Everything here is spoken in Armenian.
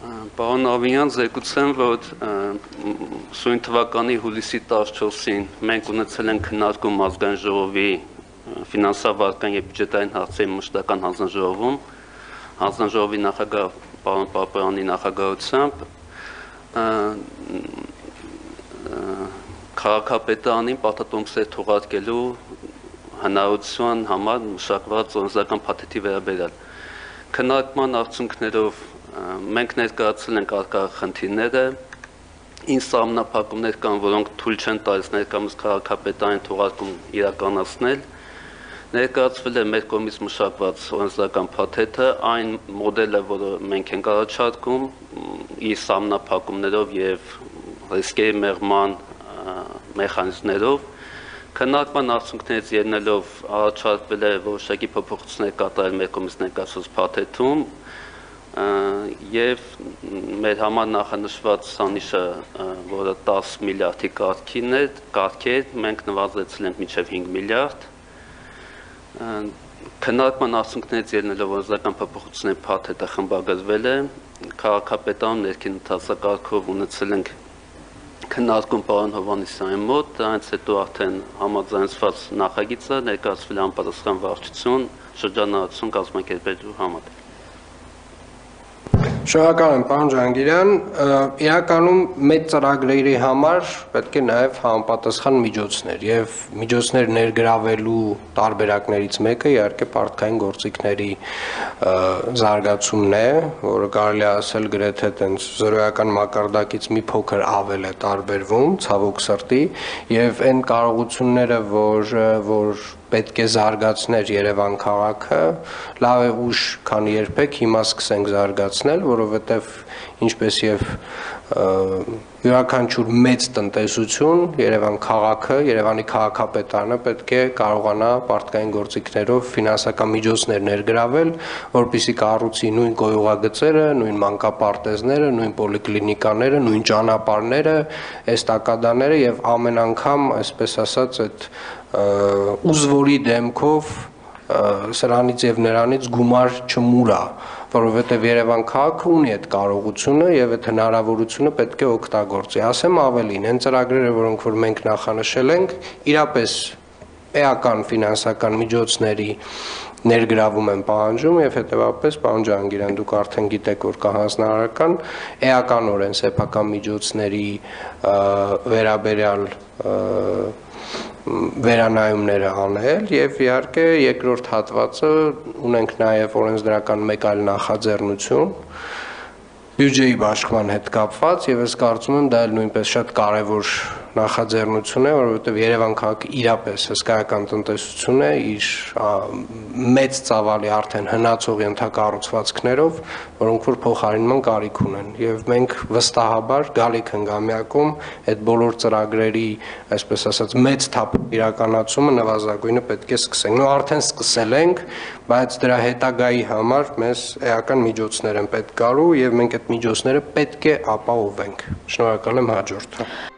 Պարոն Ավինյան, զեկուցեմ, որ սույն թվականի հուլիսի 14-ին մենք ունեցել ենք քննարկում ազգային ժողովի ֆինանսավարական եւ բյուջետային հարցերի մշտական հանձնաժողովում, հանձնաժողովի նախագահ պարոն Պապայանի նախագահությամբ քաղաքապետարանին պարտատոմսեր թողարկելու հնարավորության համար մշակված օրենսդրական փաթեթի վերաբերյալ քննարկման արդյունքներով մենք ներկայացրել ենք առկա խնդիրները, ինչ սահմանափակումներ կան, որոնք թույլ չեն տալիս ներկայումս քաղաքապետարին թողարկում իրականացնել, ներկայացվել է մեր կողմից մշակված օրենսդրական փաթեթը, այն մոդելը, որը մենք ենք առաջարկում, իր սահմանափակումներով եւ ռիսկերի մեղման մեխանիզմներով, քննարկման արդյունքներից ելնելով առաջարկվել է որոշակի փոփոխություններ կատարել մեր կողմից ներկայացված փաթեթում եւ մեր համար նախանշված ցանիշը, որը 10 միլիարդի կարգեր, մենք նվազեցրել ենք մինչեւ 5 միլիարդ։ Քննարկման արդյունքներից ելնելով օրենսդրական փոփոխությունների փաթեթը խմբագրվել է, քաղաքապետարան ներքին ընթացակարգով ունեցել ենք քննարկում պարոն Հովհաննիսյանի մոտ, դրանից հետո արդեն համաձայնեցված նախագիծը ներկայացվել է անպատասխան վարչություն շրջանառություն կազմակերպելու համար։ Շնորհակալ եմ, պարոն Ջհանգիրյան, իրականում մեծ ծրագրերի համար պետք է նաև համապատասխան միջոցներ եւ միջոցներ ներգրավելու տարբերակներից մեկը իհարկե պարտքային գործիքների զարգացումն է, որը կարելի է ասել գրեթե տենց զրոյական մակարդակից մի փոքր ավել է տարբերվում, ցավոք սրտի, եւ այն կարողությունները, որ պետք է զարգացներ Երևան քաղաքը, լավ է ուշ, քան երբեք հիմա սկսենք զարգացնել, որովհետև ինչպես եւ յուրաքանչյուր մեծ տնտեսություն, Երևան քաղաքը, Երևանի քաղաքապետարանը պետք է կարողանա պարտքային գործիքներով ֆինանսական միջոցներ ներգրավել, որպեսզի կառուցի նույն գոյուղագծերը, նույն մանկապարտեզները, նույն պոլիկլինիկաները, նույն ճանապարհները, էստակադաները եւ ամեն անգամ, այսպես ասած, այդ ուզվորի դեմքով սրանից եւ նրանից գումար չմուրա, որովհետեւ Երևան քաղաքը ունի այդ կարողությունը եւ այդ հնարավորությունը պետք է օգտագործի։ Ասեմ ավելին, այն ծրագրերը, որոնք որ մենք նախանշել ենք, իրապես էական ֆինանսական միջոցների ներգրավում են պահանջում եւ հետեւաբար պարոն Ջհանգիրյան դուք արդեն գիտեք որ կա հանձնարարական էականորեն սեփական միջոցների վերաբերյալ վերանայումները անել եւ իհարկե երկրորդ հատվածը ունենք նաեւ օրենսդրական մեկ այլ նախաձեռնություն բյուջեի բաշխման հետ կապված եւ ես կարծում եմ դա էլ նույնպես շատ կարեւոր նախաձեռնություն է, որովհետեւ Երևան քաղաքը իրապես հսկայական տնտեսություն է իր մեծ ծավալի արդեն հնացող ենթակառուցվածքներով, որոնք որ փոխարինման կարիք ունեն եւ մենք վստահաբար գալիք հնգամյակում այդ բոլոր ծրագրերի, այսպես ասած, մեծ թափ իրականացումը նվազագույնը պետք է սկսենք։ Նո արդեն սկսել ենք, բայց դրա հետագայի համար մեզ էական միջոցներ են պետք գալու եւ մենք այդ միջոցները պետք է ապահովենք։ Շնորհակալ եմ հաջորդը։